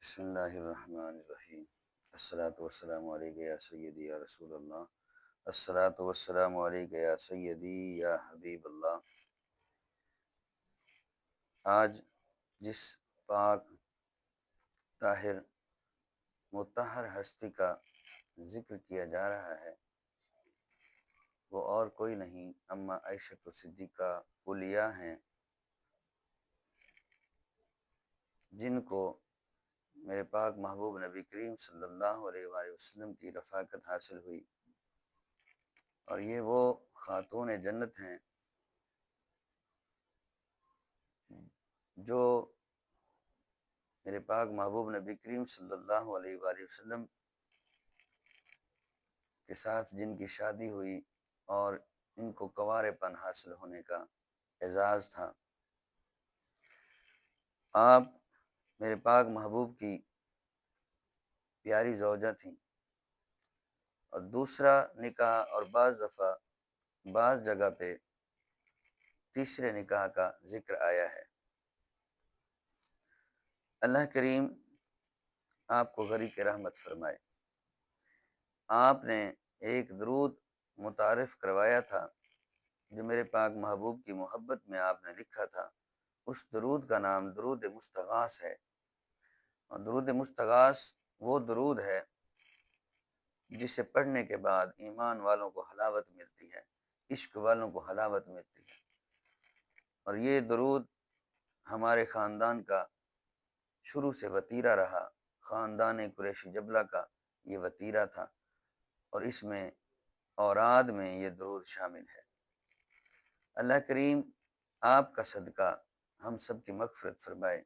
بسم اللہ الرحمن الرحیم۔ الصلاۃ والسلام علیک یا سیدی یا رسول اللہ، الصلاۃ والسلام علیک یا سیدی یا حبیب اللہ۔ آج جس پاک طاہر مطہر ہستی کا ذکر کیا جا رہا ہے وہ اور کوئی نہیں اما عائشہ صدیقہ اولیاء ہیں، جن کو میرے پاک محبوب نبی کریم صلی اللہ علیہ وآلہ وسلم کی رفاقت حاصل ہوئی، اور یہ وہ خاتون جنت ہیں جو میرے پاک محبوب نبی کریم صلی اللہ علیہ وآلہ وسلم کے ساتھ جن کی شادی ہوئی اور ان کو کنوار پن حاصل ہونے کا اعزاز تھا۔ آپ میرے پاک محبوب کی پیاری زوجہ تھیں، اور دوسرا نکاح اور بعض دفعہ بعض جگہ پہ تیسرے نکاح کا ذکر آیا ہے۔ اللہ کریم آپ کو غریق رحمت فرمائے۔ آپ نے ایک درود متعارف کروایا تھا جو میرے پاک محبوب کی محبت میں آپ نے لکھا تھا، اس درود کا نام درود مستغاث ہے، اور درود مستغاث وہ درود ہے جسے پڑھنے کے بعد ایمان والوں کو حلاوت ملتی ہے، عشق والوں کو حلاوت ملتی ہے، اور یہ درود ہمارے خاندان کا شروع سے وتیرہ رہا، خاندان قریشی جبلہ کا یہ وتیرہ تھا، اور اس میں اوراد میں یہ درود شامل ہے۔ اللہ کریم آپ کا صدقہ ہم سب کی مغفرت فرمائے،